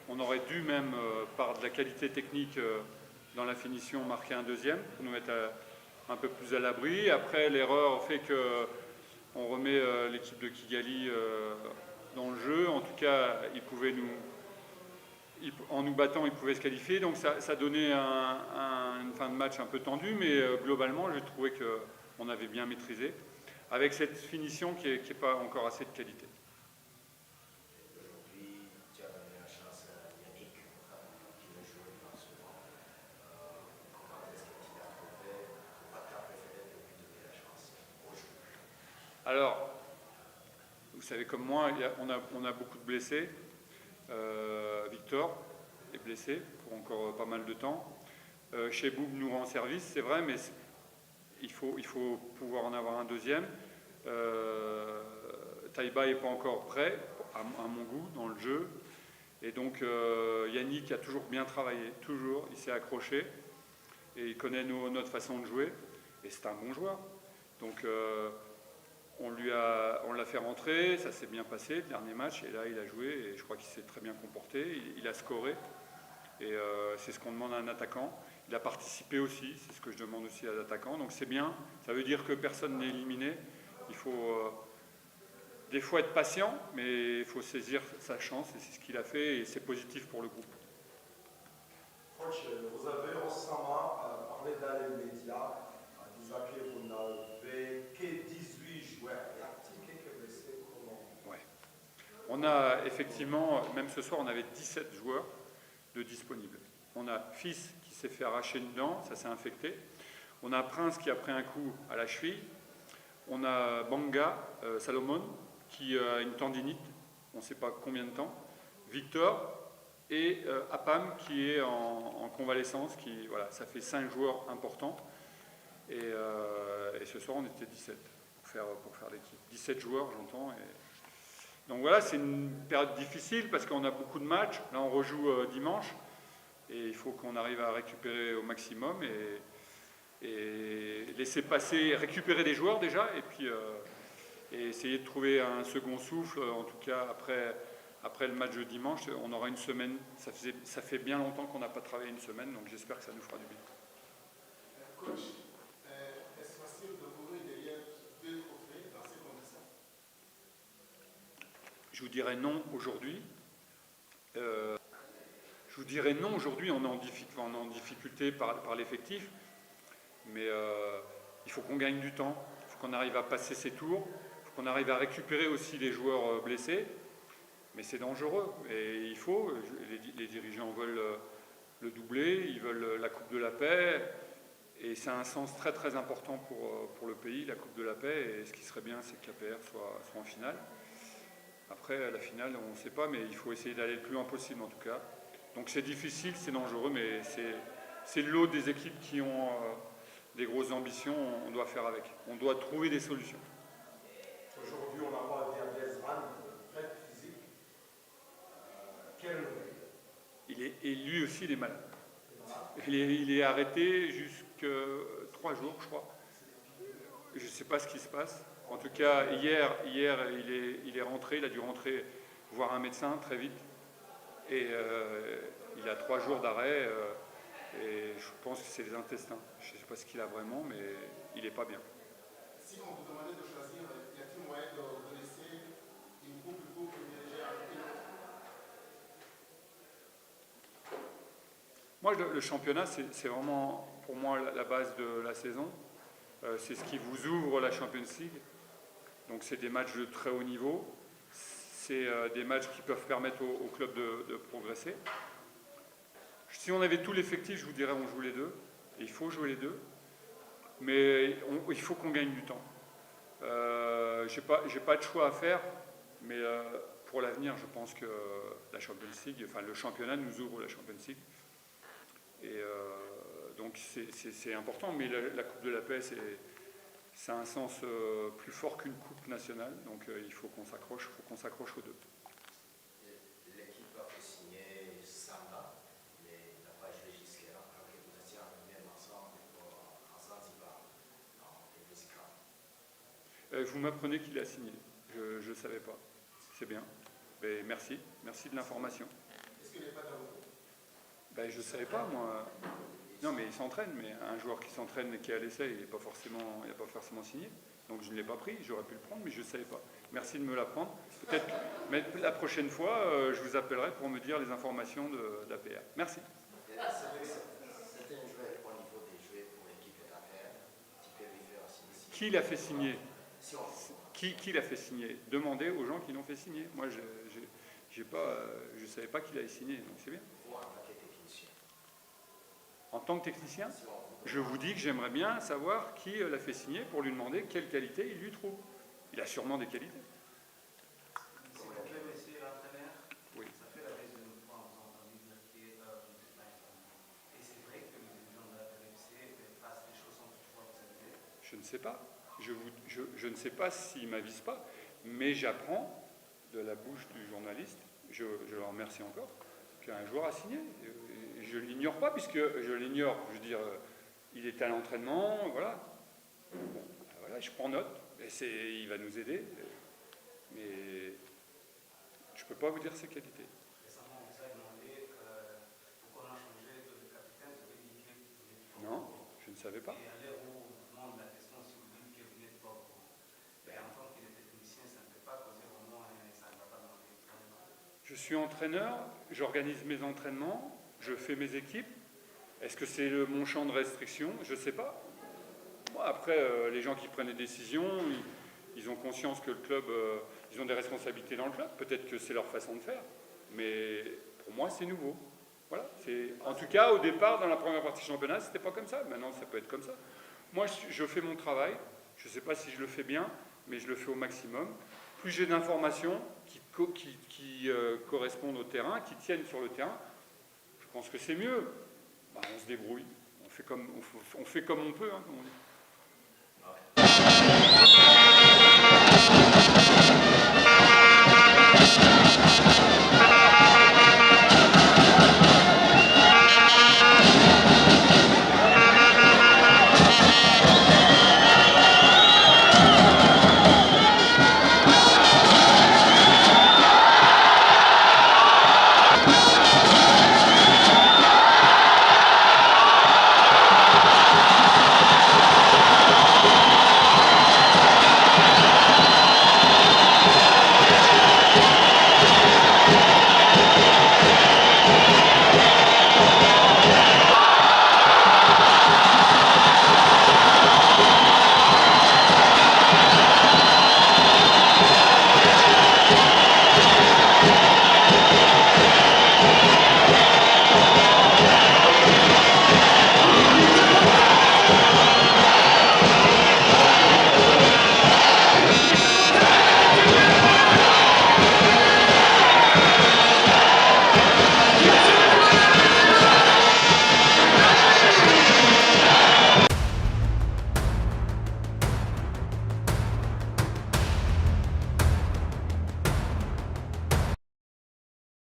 on aurait dû même, par de la qualité technique dans la finition, marquer un deuxième pour nous mettre un peu plus à l'abri. Après, l'erreur fait qu'on remet l'équipe de Kigali dans le jeu. En tout cas, en nous battant, ils pouvaient se qualifier. Donc ça donnait une fin de match un peu tendue, mais globalement, j'ai trouvé qu'on avait bien maîtrisé, avec cette finition qui n'est pas encore assez de qualité. Aujourd'hui, tu as donné la chance à Yannick, qui veut jouer dans ce moment. Comment est-ce que tu l'as trouvé? Pourquoi tu as préféré de lui donner la chance aujourd'hui? Alors, vous savez comme moi, on a beaucoup de blessés. Victor est blessé pour encore pas mal de temps. Cheboub nous rend service, c'est vrai, mais il faut pouvoir en avoir un deuxième. Taïba n'est pas encore prêt, à mon goût, dans le jeu. Et donc Yannick a toujours bien travaillé, toujours, il s'est accroché. Et il connaît notre façon de jouer. Et c'est un bon joueur. Donc on l'a fait rentrer, ça s'est bien passé, le dernier match, et là il a joué, et je crois qu'il s'est très bien comporté, il a scoré, et c'est ce qu'on demande à un attaquant. Il a participé aussi, c'est ce que je demande aussi à l'attaquant, donc c'est bien, ça veut dire que personne n'est éliminé. Il faut des fois être patient, mais il faut saisir sa chance, et c'est ce qu'il a fait, et c'est positif pour le groupe. Coach, vous avez récemment parlé dans les médias, disant que vous n'avez que 18 joueurs. Y a-t-il quelques blessés? Comment? Ouais. On a effectivement, même ce soir, on avait 17 joueurs de disponibles. On a Fils qui s'est fait arracher une dent, ça s'est infecté. On a Prince qui a pris un coup à la cheville. On a Banga, Salomon, qui a une tendinite, on ne sait pas combien de temps. Victor et Apam qui est en convalescence. Voilà, ça fait 5 joueurs importants. Et ce soir, on était 17 pour faire l'équipe. 17 joueurs, j'entends. Donc voilà, c'est une période difficile parce qu'on a beaucoup de matchs. Là, on rejoue dimanche. Et il faut qu'on arrive à récupérer au maximum et laisser passer, récupérer des joueurs déjà, et puis et essayer de trouver un second souffle. En tout cas, après le match de dimanche, on aura une semaine. Ça fait bien longtemps qu'on n'a pas travaillé une semaine, donc j'espère que ça nous fera du bien. Coach, est-ce facile de courir derrière 2 trophées dans ces conditions? Je vous dirais non aujourd'hui. Je vous dirais non aujourd'hui, on est en difficulté par l'effectif, mais il faut qu'on gagne du temps, il faut qu'on arrive à passer ces tours, il faut qu'on arrive à récupérer aussi les joueurs blessés, mais c'est dangereux, et il faut, les dirigeants veulent le doubler, ils veulent la Coupe de la Paix, et c'est un sens très très important pour le pays, la Coupe de la Paix, et ce qui serait bien, c'est que l'APR soit en finale. Après, à la finale, on ne sait pas, mais il faut essayer d'aller le plus loin possible en tout cas. Donc c'est difficile, c'est dangereux, mais c'est le lot des équipes qui ont des grosses ambitions, on doit faire avec. On doit trouver des solutions. Aujourd'hui, on n'a pas Diabezran, très physique. Quelle nouvelle? Et lui aussi, il est malade. Il est arrêté jusqu'à 3 jours, je crois. Je ne sais pas ce qui se passe. En tout cas, hier il est rentré, il a dû rentrer voir un médecin très vite. Et il a 3 jours d'arrêt, et je pense que c'est les intestins. Je ne sais pas ce qu'il a vraiment, mais il n'est pas bien. Si on vous demandait de choisir, y a-t-il moyen de laisser une boucle pour privilégier avec une autre? Moi, le championnat, c'est vraiment pour moi la base de la saison. C'est ce qui vous ouvre la Champions League. Donc c'est des matchs de très haut niveau. C'est des matchs qui peuvent permettre au club de progresser. Si on avait tout l'effectif, je vous dirais on joue les deux. Et il faut jouer les deux. Mais il faut qu'on gagne du temps. J'ai pas de choix à faire, mais pour l'avenir, je pense que la Champions League, enfin le championnat nous ouvre la Champions League. Et donc c'est important, mais la Coupe de la Paix, c'est un sens plus fort qu'une coupe nationale, donc il faut qu'on s'accroche aux deux. L'équipe a fait signer Samba, mais n'a pas joué jusqu'à là, alors que vous étiez même ensemble en Zanzibar, dans les Musicales. Vous m'apprenez qu'il a signé, je ne savais pas, c'est bien. Mais merci de l'information. Est-ce qu'il n'est pas dans le groupe? Ben, je ne savais pas, moi. Non, mais il s'entraîne, mais un joueur qui s'entraîne et qui est à l'essai, il n'a pas forcément signé. Donc je ne l'ai pas pris, j'aurais pu le prendre, mais je ne savais pas. Merci de me l'apprendre. Peut-être, mais la prochaine fois, je vous appellerai pour me dire les informations de l'APR. Merci. Certains joueurs au niveau des joueurs pour l'équipe de l'APR, tu peux lui faire signer. Qui l'a fait signer? Si on Qui l'a fait signer? Demandez aux gens qui l'ont fait signer. Moi, je ne savais pas qu'il avait signé, donc c'est bien. vous en tant que technicien, En tant que technicien, si on vous je vous dis que j'aimerais bien savoir qui l'a fait signer pour lui demander quelle qualité il lui trouve. Il a sûrement des qualités. S'il vous plaît, monsieur l'entraîneur, Oui. ça fait la deuxième fois qu'on vous a entendu dire que vous n'êtes pas informé. Et c'est vrai que les dirigeants de la PFC passent des choses sans toutefois vous aider. Je ne sais pas. Je ne sais pas s'il ne m'avise pas, mais j'apprends de la bouche du journaliste, je le remercie encore, qu'un joueur a signé. Je ne l'ignore pas, puisque je l'ignore, je veux dire, il est à l'entraînement, voilà. Bon, voilà, je prends note, et il va nous aider, mais je ne peux pas vous dire ses qualités. Récemment, on vous a demandé pourquoi on a changé de capitaine. Vous avez dit que vous n'êtes pas au Non, courant. je ne savais pas. Et à l'heure où on vous demande la question, si vous dites que vous n'êtes pas au courant. Et en tant que technicien, ça ne peut pas causer vraiment ça ne va pas dans le direction. Je suis entraîneur, j'organise mes entraînements, je fais mes équipes. Est-ce que c'est mon champ de restriction? Je ne sais pas. Moi, après, les gens qui prennent des décisions, ils ont conscience que le club, ils ont des responsabilités dans le club. Peut-être que c'est leur façon de faire. Mais pour moi, c'est nouveau. Voilà. En tout cas, au départ, dans la première partie du championnat, c'était pas comme ça. Maintenant, ça peut être comme ça. Moi, je fais mon travail. Je ne sais pas si je le fais bien, mais je le fais au maximum. Plus j'ai d'informations qui correspondent au terrain, qui tiennent sur le terrain, je pense que c'est mieux. Ben, on se débrouille. On fait comme on peut, hein, comme on dit.